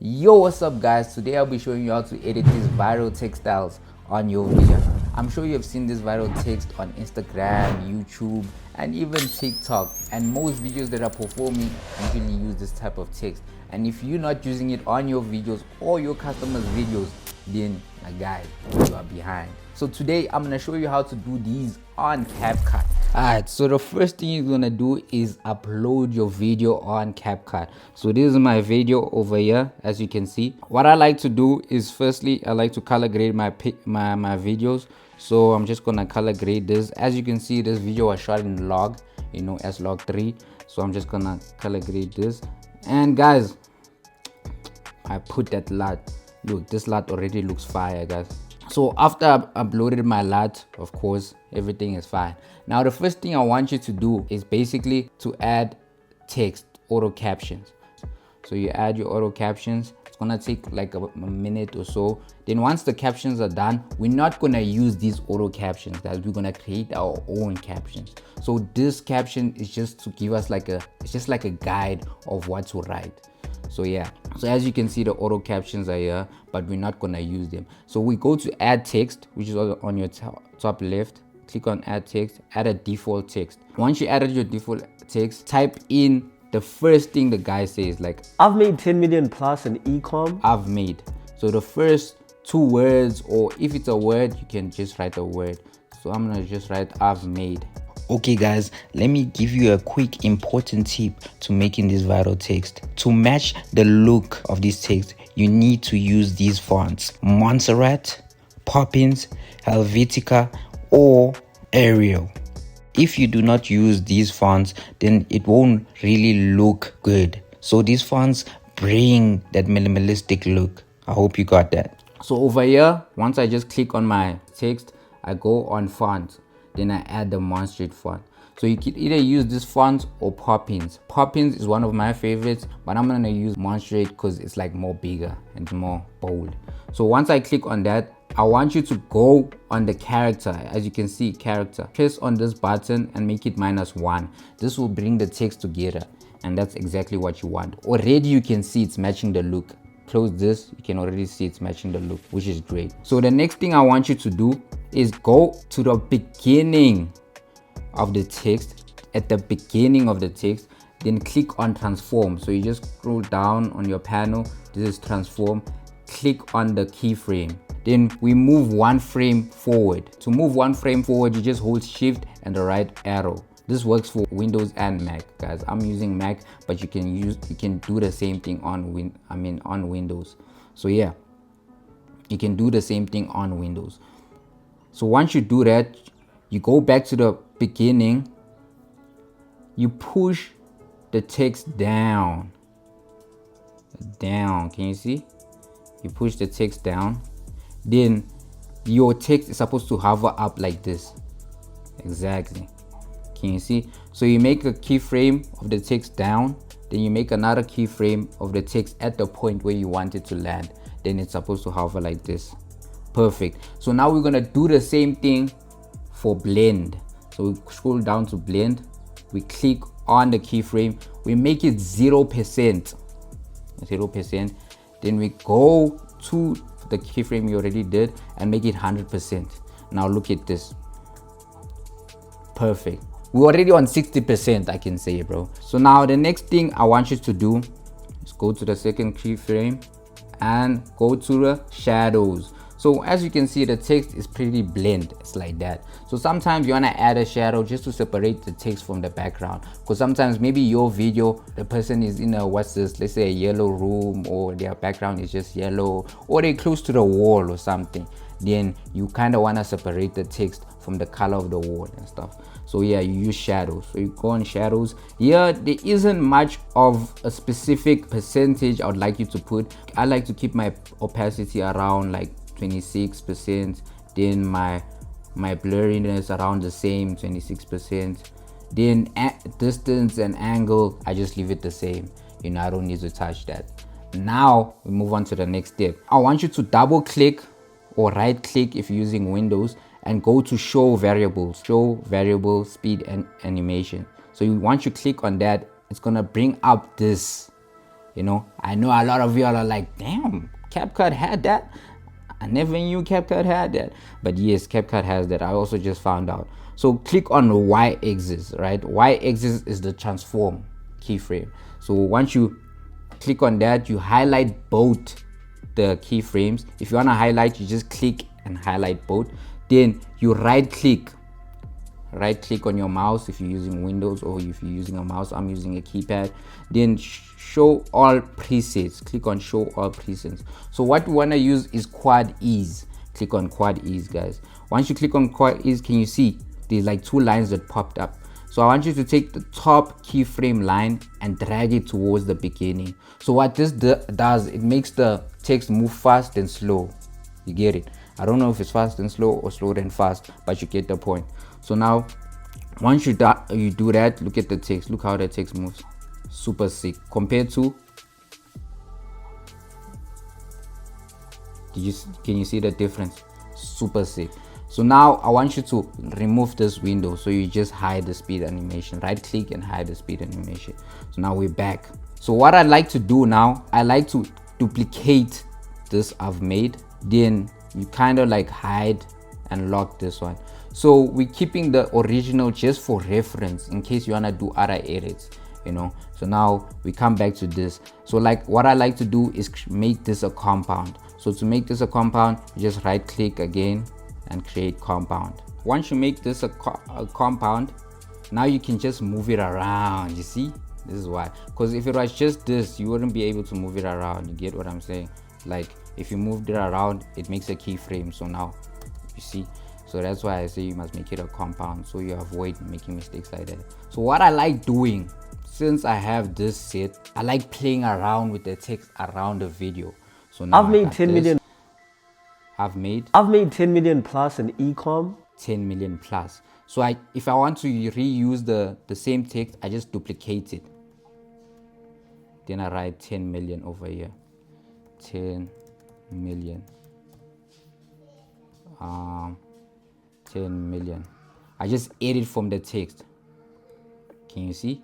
Yo, what's up guys? Today I'll be showing you how to edit these viral text styles on your video. I'm sure you have seen this viral text on Instagram, YouTube, and even TikTok, and most videos that are performing usually use this type of text. And if you're not using it on your videos or your customers' videos, then my guy, you are behind. So today I'm gonna show you how to do these on CapCut. Alright, so the first thing you're gonna do is upload your video on CapCut. So this is my video over here, as you can see. What I like to do is, firstly, I like to color grade my videos. So I'm just gonna color grade this. As you can see, this video was shot in log, as log 3. So I'm just gonna color grade this. And guys, I put that LUT. Look, this LUT already looks fire, guys. So after I've uploaded my LUT, of course, everything is fine. Now the first thing I want you to do is basically to add text, auto captions. So you add your auto captions. It's gonna take like a minute or so. Then once the captions are done, we're not gonna use these auto captions, guys. We're gonna create our own captions. So this caption is just to give us it's just like a guide of what to write. So yeah, so as you can see, the auto captions are here, but we're not gonna use them. So we go to add text, which is on your top left. Click on add text, add a default text. Once you added your default text, type in the first thing the guy says, like I've made 10 million plus in ecom. I've made. So the first 2 words, or if it's a word, you can just write a word. So I'm gonna just write I've made. Okay guys, let me give you a quick important tip to making this viral text. To match the look of this text, you need to use these fonts: Montserrat, Poppins, Helvetica, or Arial. If you do not use these fonts, then it won't really look good. So these fonts bring that minimalistic look. I hope you got that. So over here, once I just click on my text, I go on font. Then I add the Montserrat font. So you can either use this font or Poppins. Poppins is one of my favorites, but I'm gonna use Montserrat because it's like more bigger and more bold. So once I click on that, I want you to go on the character. As you can see, character. Press on this button and make it -1. This will bring the text together, and that's exactly what you want. Already you can see it's matching the look. Close this, you can already see it's matching the look, which is great. So the next thing I want you to do is go to the beginning of the text. At the beginning of the text, then click on transform. So you just scroll down on your panel. This is transform. Click on the keyframe. Then we move 1 frame forward. To move 1 frame forward, you just hold shift and the right arrow. This works for Windows and Mac, guys. I'm using Mac, but you can do the same thing on Windows. So yeah, you can do the same thing on Windows. So once you do that, you go back to the beginning. You push the text down. Can you see? You push the text down. Then your text is supposed to hover up like this. Exactly. Can you see? So you make a keyframe of the text down, then you make another keyframe of the text at the point where you want it to land. Then it's supposed to hover like this. Perfect. So now we're gonna do the same thing for blend. So we scroll down to blend, we click on the keyframe, we make it 0%. Then we go to the keyframe you already did and make it 100%. Now look at this. Perfect. We're already on 60%, I can say, bro. So now the next thing I want you to do is go to the second keyframe and go to the shadows. So as you can see, the text is pretty blend. It's like that. So sometimes you want to add a shadow just to separate the text from the background, because sometimes maybe your video, the person is in a, let's say a yellow room, or their background is just yellow, or they're close to the wall or something. Then you kind of want to separate the text from the color of the wall and stuff. So yeah, you use shadows. So you go on shadows. Here there isn't much of a specific percentage I would like you to put. I like to keep my opacity around like 26%. Then my blurriness around the same 26%. Then distance and angle, I just leave it the same. I don't need to touch that. Now we move on to the next step. I want you to double click or right click if you're using Windows and go to show variables, speed and animation. So once you click on that, it's gonna bring up this You know, I know a lot of y'all are like, damn, CapCut had that. I never knew CapCut had that. But yes, CapCut has that. I also just found out. So click on Y-axis, right? Y-axis is the transform keyframe. So once you click on that, you highlight both the keyframes. If you want to highlight, you just click and highlight both. Then you right click on your mouse if you're using Windows, or if you're using a mouse, I'm using a keypad. Then show all presets. Click on show all presets. So what we want to use is quad ease. Click on quad ease, guys. Once you click on quad ease, can you see there's like two lines that popped up? So I want you to take the top keyframe line and drag it towards the beginning. So what this does, it makes the text move fast and slow. You get it? I don't know if it's fast and slow or slow and fast, but you get the point. So now once you do that, look at the text. Look how the text moves. Super sick compared to, can you see the difference? Super sick. So now I want you to remove this window. So you just hide the speed animation. Right click and hide the speed animation. So now we're back. So what I like to do now, I like to duplicate this I've made. Then you kind of like hide and lock this one. So we're keeping the original just for reference in case you want to do other edits, you know. So now we come back to this. So like what I like to do is make this a compound. So to make this a compound, you just right click again and create compound. Once you make this a compound, now you can just move it around. You see, this is why, because if it was just this, you wouldn't be able to move it around. You get what I'm saying? Like if you moved it around, it makes a keyframe. So now you see, so that's why I say you must make it a compound, so you avoid making mistakes like that. So what I like doing, since I have this set, I like playing around with the text around the video. So now I've made 10 million. I've made 10 million plus in ecom. 10 million plus. So if I want to reuse the same text, I just duplicate it. Then I write 10 million over here. 10 million. 10 million. I just edit from the text. Can you see?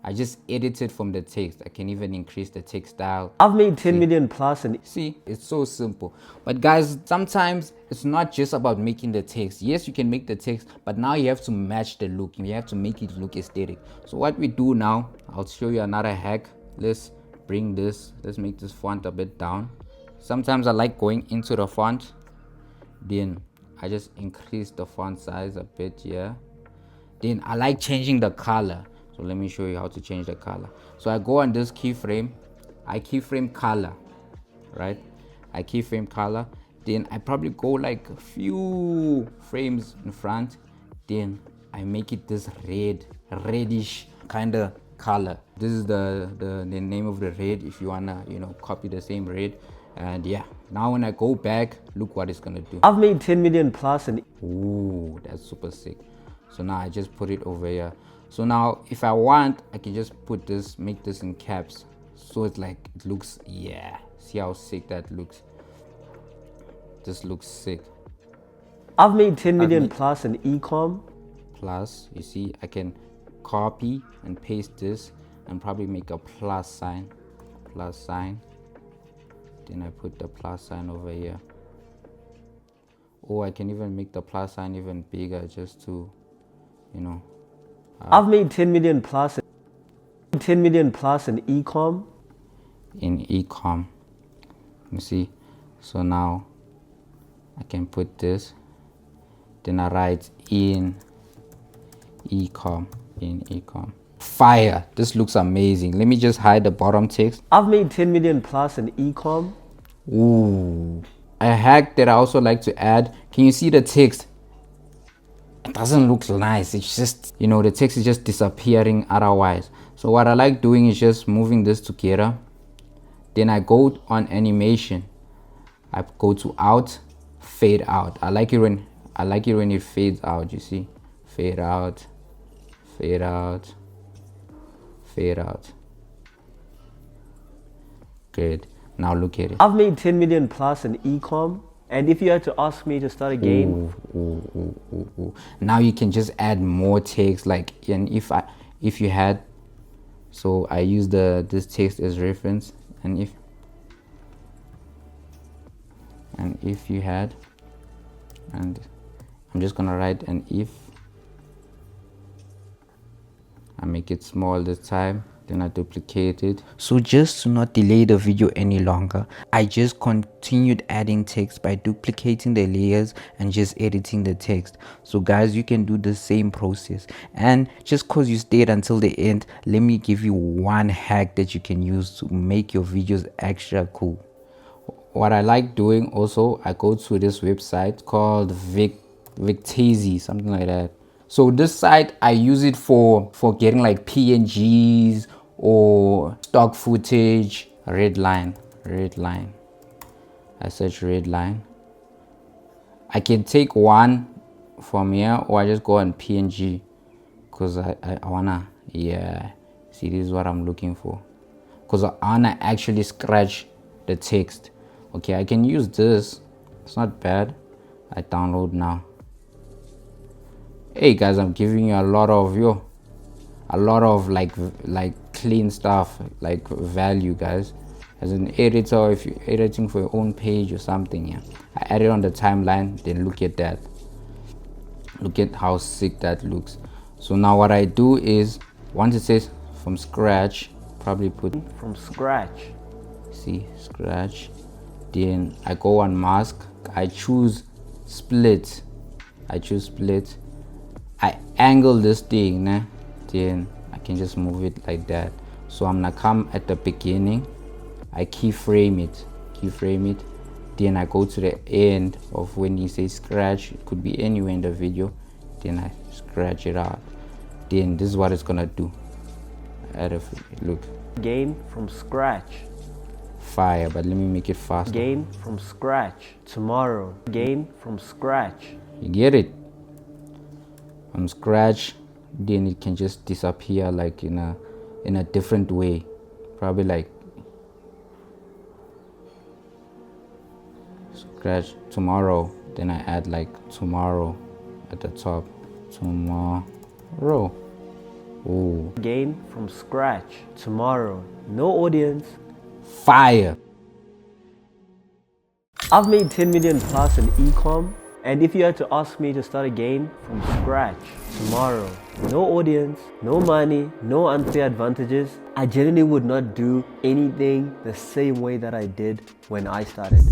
I just edited from the text. I can even increase the text style. I've made 10 million plus and see, it's so simple. But guys, sometimes it's not just about making the text. Yes, you can make the text, but now you have to match the look. You have to make it look aesthetic. So what we do now, I'll show you another hack. Let's bring this, let's make this font a bit down. Sometimes I like going into the font, then I just increase the font size a bit here. Then I like changing the color. So let me show you how to change the color. So I go on this keyframe, I keyframe color, right? I keyframe color. Then I probably go like a few frames in front. Then I make it this reddish kind of color. This is the name of the red if you wanna, you know, copy the same red. And yeah, now when I go back, look what it's gonna do. I've made 10 million plus and ooh, that's super sick. So now I just put it over here. So now if I want, I can just put this, make this in caps, so it's like, it looks, yeah, see how sick that looks. This looks sick. I've made 10 million plus in ecom. Plus, you see, I can copy and paste this and probably make a plus sign. Then I put the plus sign over here. Or I can even make the plus sign even bigger just to, you know. I've made 10 million plus. 10 million plus in ecom. In ecom, you see. So now I can put this. Then I write in ecom. Fire! This looks amazing. Let me just hide the bottom text. I've made 10 million plus in ecom. Ooh, a hack that I also like to add. Can you see the text? It doesn't look nice. It's just, you know, the text is just disappearing otherwise. So what I like doing is just moving this together. Then I go on animation. I go to out, fade out. I like it when it fades out. You see, fade out, fade out, fade out. Good. Now look at it. I've made 10 million plus in ecom. And if you had to ask me to start a game, now you can just add more text. Like, and if you had, So I use this text as reference, and if you had, and I'm just gonna write an if. I make it small this time, then I duplicate it. So just to not delay the video any longer, I just continued adding text by duplicating the layers and just editing the text. So guys, you can do the same process. And just cause you stayed until the end, let me give you one hack that you can use to make your videos extra cool. What I like doing also, I go to this website called Victasi, something like that. So this site, I use it for getting like PNGs or stock footage. Red line. I search red line. I can take one from here, or I just go on PNG because I wanna, yeah, see, this is what I'm looking for, because I wanna actually scratch the text. Okay, I can use this, it's not bad. I download now. Hey guys, I'm giving you a lot of like clean stuff, like value, guys. As an editor, if you're editing for your own page or something, yeah, I add it on the timeline. Then look at that, look at how sick that looks. So now what I do is, once it says from scratch, probably put from scratch. See, scratch. Then I go on mask, I choose split, I angle this thing, né? Then I can just move it like that. So I'm gonna come at the beginning, I keyframe it, then I go to the end of when you say scratch. It could be anywhere in the video, then I scratch it out. Then this is what it's gonna do. Add a look. Game from scratch. Fire, but let me make it faster. Game from scratch. Tomorrow. Game from scratch. You get it? From scratch, then it can just disappear like in a different way, probably like scratch tomorrow, then I add like tomorrow at the top. Tomorrow. Oh, game from scratch. Tomorrow. No audience. Fire. I've made 10 million plus in ecom, and if you had to ask me to start a game from scratch tomorrow, no audience, no money, no unfair advantages, I genuinely would not do anything the same way that I did when I started.